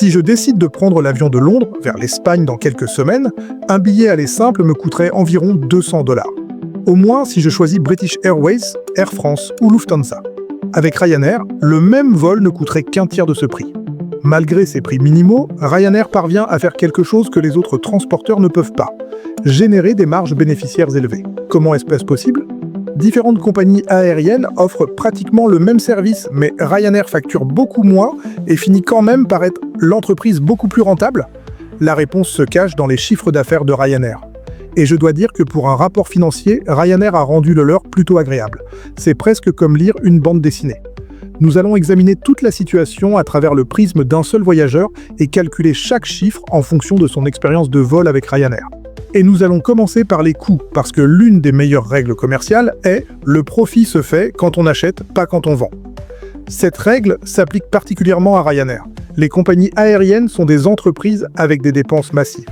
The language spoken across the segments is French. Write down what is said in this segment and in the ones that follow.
Si je décide de prendre l'avion de Londres vers l'Espagne dans quelques semaines, un billet aller simple me coûterait environ 200 $. Au moins si je choisis British Airways, Air France ou Lufthansa. Avec Ryanair, le même vol ne coûterait qu'un tiers de ce prix. Malgré ces prix minimaux, Ryanair parvient à faire quelque chose que les autres transporteurs ne peuvent pas: générer des marges bénéficiaires élevées. Comment est-ce possible ? Différentes compagnies aériennes offrent pratiquement le même service, mais Ryanair facture beaucoup moins et finit quand même par être l'entreprise beaucoup plus rentable. La réponse se cache dans les chiffres d'affaires de Ryanair. Et je dois dire que pour un rapport financier, Ryanair a rendu le leur plutôt agréable. C'est presque comme lire une bande dessinée. Nous allons examiner toute la situation à travers le prisme d'un seul voyageur et calculer chaque chiffre en fonction de son expérience de vol avec Ryanair. Et nous allons commencer par les coûts, parce que l'une des meilleures règles commerciales est « le profit se fait quand on achète, pas quand on vend ». Cette règle s'applique particulièrement à Ryanair. Les compagnies aériennes sont des entreprises avec des dépenses massives.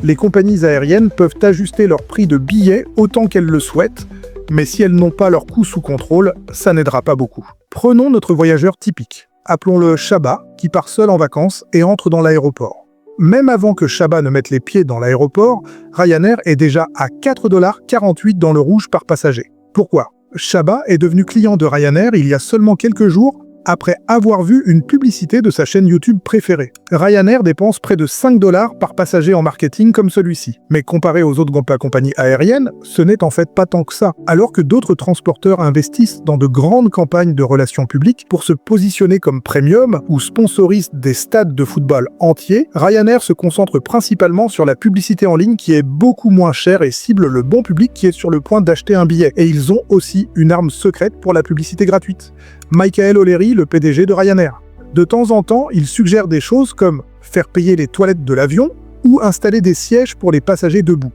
Les compagnies aériennes peuvent ajuster leur prix de billets autant qu'elles le souhaitent, mais si elles n'ont pas leurs coûts sous contrôle, ça n'aidera pas beaucoup. Prenons notre voyageur typique. Appelons-le Shaba, qui part seul en vacances et entre dans l'aéroport. Même avant que Shaba ne mette les pieds dans l'aéroport, Ryanair est déjà à 4,48 $ dans le rouge par passager. Pourquoi ? Shaba est devenu client de Ryanair il y a seulement quelques jours, après avoir vu une publicité de sa chaîne YouTube préférée. Ryanair dépense près de 5 $ par passager en marketing comme celui-ci. Mais comparé aux autres compagnies aériennes, ce n'est en fait pas tant que ça. Alors que d'autres transporteurs investissent dans de grandes campagnes de relations publiques pour se positionner comme premium ou sponsorisent des stades de football entiers, Ryanair se concentre principalement sur la publicité en ligne qui est beaucoup moins chère et cible le bon public qui est sur le point d'acheter un billet. Et ils ont aussi une arme secrète pour la publicité gratuite. Michael O'Leary, le PDG de Ryanair. De temps en temps, il suggère des choses comme faire payer les toilettes de l'avion ou installer des sièges pour les passagers debout.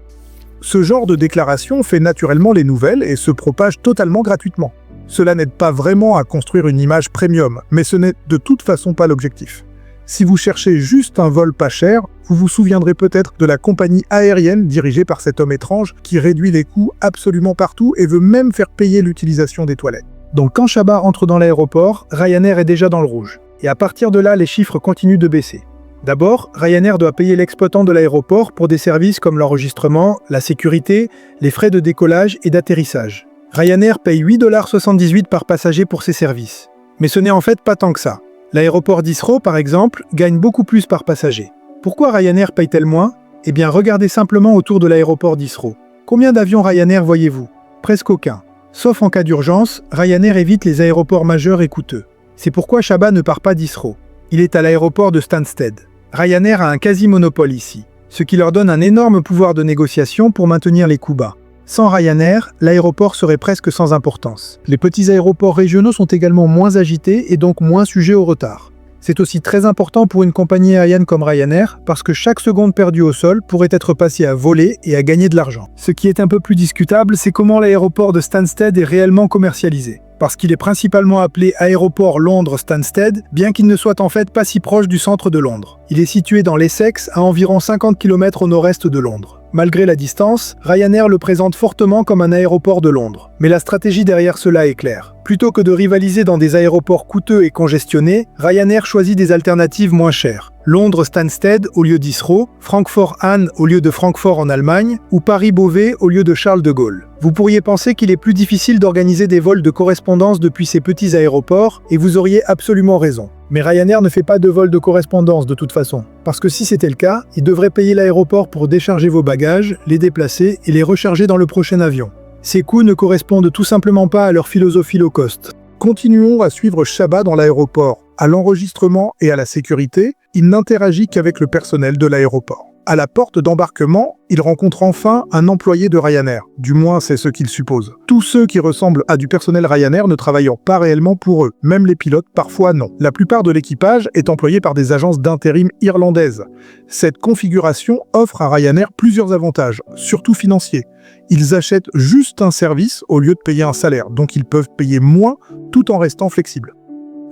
Ce genre de déclaration fait naturellement les nouvelles et se propage totalement gratuitement. Cela n'aide pas vraiment à construire une image premium, mais ce n'est de toute façon pas l'objectif. Si vous cherchez juste un vol pas cher, vous vous souviendrez peut-être de la compagnie aérienne dirigée par cet homme étrange qui réduit les coûts absolument partout et veut même faire payer l'utilisation des toilettes. Donc quand Shaba entre dans l'aéroport, Ryanair est déjà dans le rouge. Et à partir de là, les chiffres continuent de baisser. D'abord, Ryanair doit payer l'exploitant de l'aéroport pour des services comme l'enregistrement, la sécurité, les frais de décollage et d'atterrissage. Ryanair paye 8,78 $ par passager pour ces services. Mais ce n'est en fait pas tant que ça. L'aéroport d'Heathrow, par exemple, gagne beaucoup plus par passager. Pourquoi Ryanair paye-t-elle moins ? Eh bien, regardez simplement autour de l'aéroport d'Heathrow. Combien d'avions Ryanair voyez-vous ? Presque aucun. Sauf en cas d'urgence, Ryanair évite les aéroports majeurs et coûteux. C'est pourquoi Shaba ne part pas d'Heathrow. Il est à l'aéroport de Stansted. Ryanair a un quasi-monopole ici, ce qui leur donne un énorme pouvoir de négociation pour maintenir les coûts bas. Sans Ryanair, l'aéroport serait presque sans importance. Les petits aéroports régionaux sont également moins agités et donc moins sujets au retard. C'est aussi très important pour une compagnie aérienne comme Ryanair parce que chaque seconde perdue au sol pourrait être passée à voler et à gagner de l'argent. Ce qui est un peu plus discutable, c'est comment l'aéroport de Stansted est réellement commercialisé. Parce qu'il est principalement appelé Aéroport Londres Stansted, bien qu'il ne soit en fait pas si proche du centre de Londres. Il est situé dans l'Essex, à environ 50 km au nord-est de Londres. Malgré la distance, Ryanair le présente fortement comme un aéroport de Londres. Mais la stratégie derrière cela est claire. Plutôt que de rivaliser dans des aéroports coûteux et congestionnés, Ryanair choisit des alternatives moins chères. Londres Stansted au lieu d'Heathrow, Francfort-Hahn au lieu de Francfort en Allemagne, ou Paris-Beauvais au lieu de Charles de Gaulle. Vous pourriez penser qu'il est plus difficile d'organiser des vols de correspondance depuis ces petits aéroports, et vous auriez absolument raison. Mais Ryanair ne fait pas de vols de correspondance de toute façon. Parce que si c'était le cas, il devrait payer l'aéroport pour décharger vos bagages, les déplacer et les recharger dans le prochain avion. Ces coûts ne correspondent tout simplement pas à leur philosophie low cost. Continuons à suivre Shaba dans l'aéroport. À l'enregistrement et à la sécurité, il n'interagit qu'avec le personnel de l'aéroport. À la porte d'embarquement, il rencontre enfin un employé de Ryanair. Du moins, c'est ce qu'il suppose. Tous ceux qui ressemblent à du personnel Ryanair ne travaillant pas réellement pour eux. Même les pilotes, parfois non. La plupart de l'équipage est employé par des agences d'intérim irlandaises. Cette configuration offre à Ryanair plusieurs avantages, surtout financiers. Ils achètent juste un service au lieu de payer un salaire, donc ils peuvent payer moins tout en restant flexibles.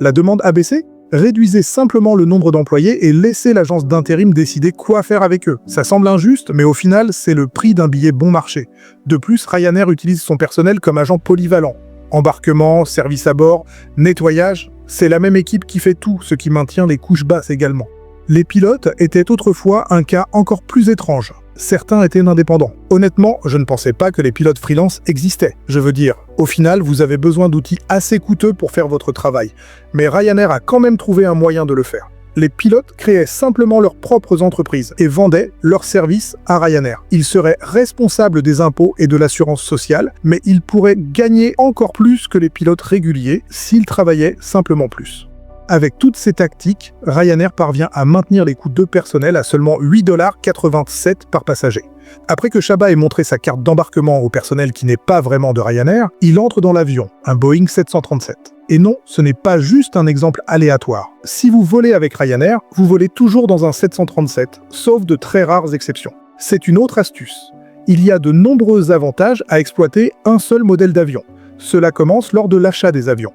La demande a baissé ? Réduisez simplement le nombre d'employés et laissez l'agence d'intérim décider quoi faire avec eux. Ça semble injuste, mais au final, c'est le prix d'un billet bon marché. De plus, Ryanair utilise son personnel comme agent polyvalent. Embarquement, service à bord, nettoyage, c'est la même équipe qui fait tout, ce qui maintient les couches basses également. Les pilotes étaient autrefois un cas encore plus étrange. Certains étaient indépendants. Honnêtement, je ne pensais pas que les pilotes freelance existaient. Je veux dire, au final, vous avez besoin d'outils assez coûteux pour faire votre travail. Mais Ryanair a quand même trouvé un moyen de le faire. Les pilotes créaient simplement leurs propres entreprises et vendaient leurs services à Ryanair. Ils seraient responsables des impôts et de l'assurance sociale, mais ils pourraient gagner encore plus que les pilotes réguliers s'ils travaillaient simplement plus. Avec toutes ces tactiques, Ryanair parvient à maintenir les coûts de personnel à seulement 8,87 $ par passager. Après que Chaba ait montré sa carte d'embarquement au personnel qui n'est pas vraiment de Ryanair, il entre dans l'avion, un Boeing 737. Et non, ce n'est pas juste un exemple aléatoire. Si vous volez avec Ryanair, vous volez toujours dans un 737, sauf de très rares exceptions. C'est une autre astuce. Il y a de nombreux avantages à exploiter un seul modèle d'avion. Cela commence lors de l'achat des avions.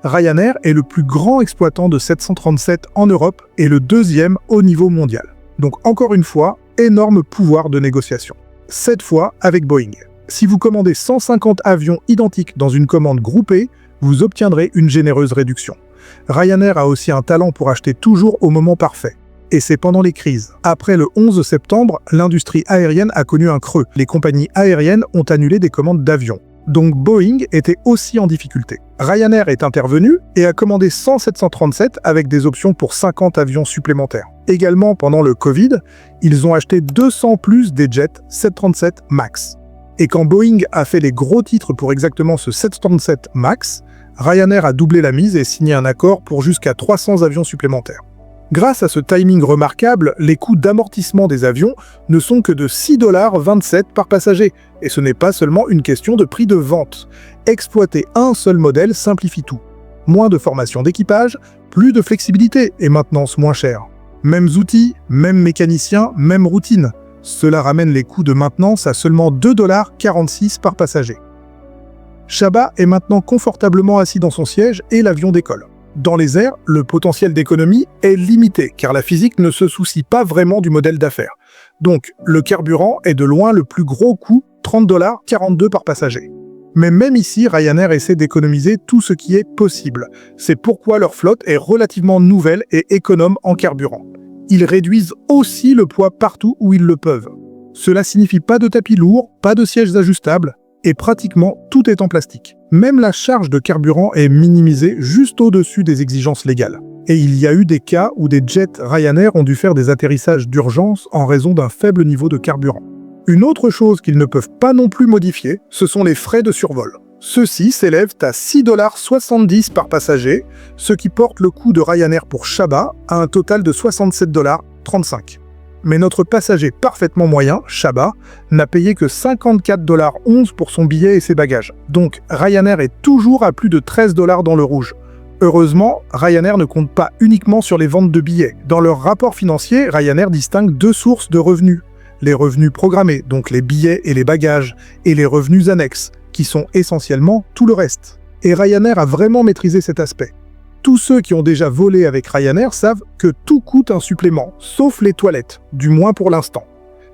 Ryanair est le plus grand exploitant de 737 en Europe et le deuxième au niveau mondial. Donc encore une fois, énorme pouvoir de négociation. Cette fois avec Boeing. Si vous commandez 150 avions identiques dans une commande groupée, vous obtiendrez une généreuse réduction. Ryanair a aussi un talent pour acheter toujours au moment parfait. Et c'est pendant les crises. Après le 11 septembre, l'industrie aérienne a connu un creux. Les compagnies aériennes ont annulé des commandes d'avions. Donc Boeing était aussi en difficulté. Ryanair est intervenu et a commandé 100 737 avec des options pour 50 avions supplémentaires. Également pendant le Covid, ils ont acheté 200 plus des jets 737 MAX. Et quand Boeing a fait les gros titres pour exactement ce 737 MAX, Ryanair a doublé la mise et signé un accord pour jusqu'à 300 avions supplémentaires. Grâce à ce timing remarquable, les coûts d'amortissement des avions ne sont que de 6,27 $ par passager. Et ce n'est pas seulement une question de prix de vente. Exploiter un seul modèle simplifie tout. Moins de formation d'équipage, plus de flexibilité et maintenance moins chère. Mêmes outils, mêmes mécaniciens, même routine. Cela ramène les coûts de maintenance à seulement 2,46 $ par passager. Chaba est maintenant confortablement assis dans son siège et l'avion décolle. Dans les airs, le potentiel d'économie est limité, car la physique ne se soucie pas vraiment du modèle d'affaires. Donc, le carburant est de loin le plus gros coût, 30,42 $ par passager. Mais même ici, Ryanair essaie d'économiser tout ce qui est possible. C'est pourquoi leur flotte est relativement nouvelle et économe en carburant. Ils réduisent aussi le poids partout où ils le peuvent. Cela signifie pas de tapis lourds, pas de sièges ajustables, et pratiquement tout est en plastique. Même la charge de carburant est minimisée juste au-dessus des exigences légales. Et il y a eu des cas où des jets Ryanair ont dû faire des atterrissages d'urgence en raison d'un faible niveau de carburant. Une autre chose qu'ils ne peuvent pas non plus modifier, ce sont les frais de survol. Ceux-ci s'élèvent à 6,70 $ par passager, ce qui porte le coût de Ryanair pour Chaba à un total de 67,35 $. Mais notre passager parfaitement moyen, Chaba, n'a payé que 54,11 $ pour son billet et ses bagages. Donc Ryanair est toujours à plus de 13 $ dans le rouge. Heureusement, Ryanair ne compte pas uniquement sur les ventes de billets. Dans leur rapport financier, Ryanair distingue deux sources de revenus. Les revenus programmés, donc les billets et les bagages, et les revenus annexes, qui sont essentiellement tout le reste. Et Ryanair a vraiment maîtrisé cet aspect. Tous ceux qui ont déjà volé avec Ryanair savent que tout coûte un supplément, sauf les toilettes, du moins pour l'instant.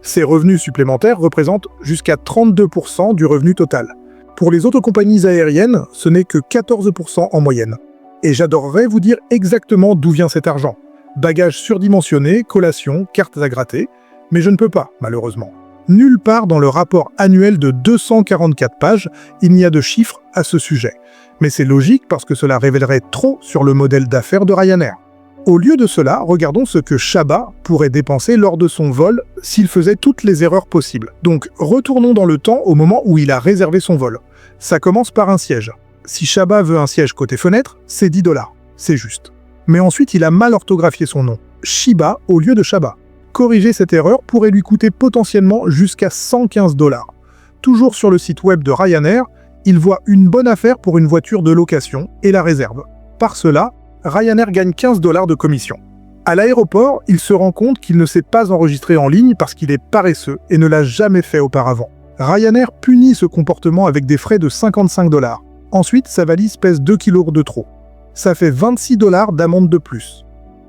Ces revenus supplémentaires représentent jusqu'à 32% du revenu total. Pour les autres compagnies aériennes, ce n'est que 14% en moyenne. Et j'adorerais vous dire exactement d'où vient cet argent. Bagages surdimensionnés, collations, cartes à gratter, mais je ne peux pas, malheureusement. Nulle part dans le rapport annuel de 244 pages, il n'y a de chiffres à ce sujet. Mais c'est logique parce que cela révélerait trop sur le modèle d'affaires de Ryanair. Au lieu de cela, regardons ce que Chaba pourrait dépenser lors de son vol s'il faisait toutes les erreurs possibles. Donc retournons dans le temps au moment où il a réservé son vol. Ça commence par un siège. Si Chaba veut un siège côté fenêtre, c'est 10 $. C'est juste. Mais ensuite, il a mal orthographié son nom. Shiba au lieu de Chaba. Corriger cette erreur pourrait lui coûter potentiellement jusqu'à 115 $. Toujours sur le site web de Ryanair, il voit une bonne affaire pour une voiture de location et la réserve. Par cela, Ryanair gagne 15 $ de commission. À l'aéroport, il se rend compte qu'il ne s'est pas enregistré en ligne parce qu'il est paresseux et ne l'a jamais fait auparavant. Ryanair punit ce comportement avec des frais de 55 $. Ensuite, sa valise pèse 2 kg de trop. Ça fait 26 $ d'amende de plus.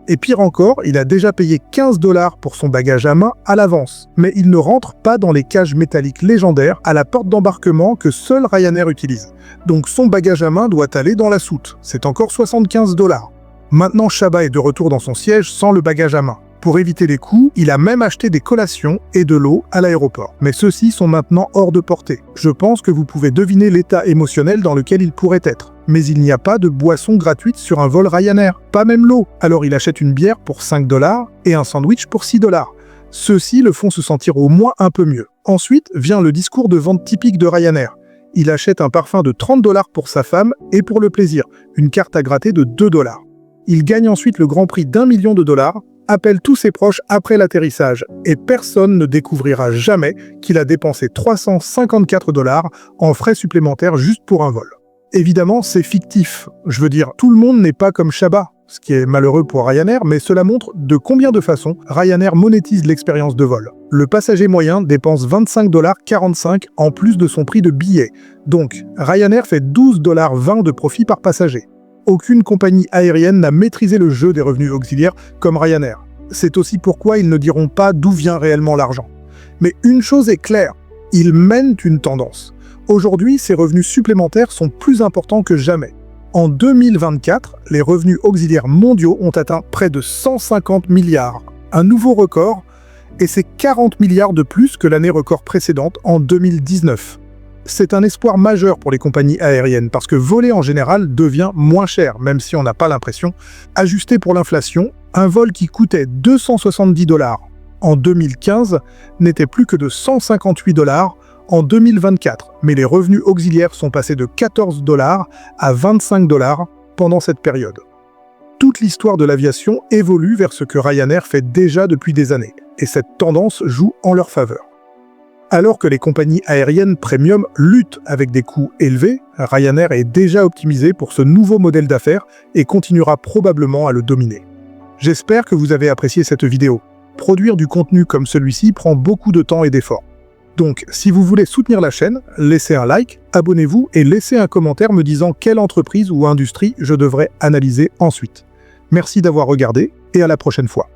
Et pire encore, il a déjà payé 15 $ pour son bagage à main à l'avance. Mais il ne rentre pas dans les cages métalliques légendaires à la porte d'embarquement que seul Ryanair utilise. Donc son bagage à main doit aller dans la soute. C'est encore 75 $. Maintenant, Chaba est de retour dans son siège sans le bagage à main. Pour éviter les coûts, il a même acheté des collations et de l'eau à l'aéroport. Mais ceux-ci sont maintenant hors de portée. Je pense que vous pouvez deviner l'état émotionnel dans lequel il pourrait être. Mais il n'y a pas de boisson gratuite sur un vol Ryanair, pas même l'eau. Alors il achète une bière pour 5 $ et un sandwich pour 6 $. Ceux-ci le font se sentir au moins un peu mieux. Ensuite vient le discours de vente typique de Ryanair. Il achète un parfum de 30 $ pour sa femme et pour le plaisir, une carte à gratter de 2 $. Il gagne ensuite le grand prix d'1 million de $, appelle tous ses proches après l'atterrissage, et personne ne découvrira jamais qu'il a dépensé 354 $ en frais supplémentaires juste pour un vol. Évidemment, c'est fictif. Je veux dire, tout le monde n'est pas comme Chabat, ce qui est malheureux pour Ryanair, mais cela montre de combien de façons Ryanair monétise l'expérience de vol. Le passager moyen dépense 25,45 $ en plus de son prix de billet. Donc, Ryanair fait 12,20 $ de profit par passager. Aucune compagnie aérienne n'a maîtrisé le jeu des revenus auxiliaires comme Ryanair. C'est aussi pourquoi ils ne diront pas d'où vient réellement l'argent. Mais une chose est claire, ils mènent une tendance. Aujourd'hui, ces revenus supplémentaires sont plus importants que jamais. En 2024, les revenus auxiliaires mondiaux ont atteint près de 150 milliards. Un nouveau record, et c'est 40 milliards de plus que l'année record précédente en 2019. C'est un espoir majeur pour les compagnies aériennes parce que voler en général devient moins cher, même si on n'a pas l'impression. Ajusté pour l'inflation, un vol qui coûtait 270 $ en 2015 n'était plus que de 158 $ en 2024, mais les revenus auxiliaires sont passés de 14 $ à 25 $ pendant cette période. Toute l'histoire de l'aviation évolue vers ce que Ryanair fait déjà depuis des années, et cette tendance joue en leur faveur. Alors que les compagnies aériennes premium luttent avec des coûts élevés, Ryanair est déjà optimisé pour ce nouveau modèle d'affaires et continuera probablement à le dominer. J'espère que vous avez apprécié cette vidéo. Produire du contenu comme celui-ci prend beaucoup de temps et d'efforts. Donc, si vous voulez soutenir la chaîne, laissez un like, abonnez-vous et laissez un commentaire me disant quelle entreprise ou industrie je devrais analyser ensuite. Merci d'avoir regardé et à la prochaine fois.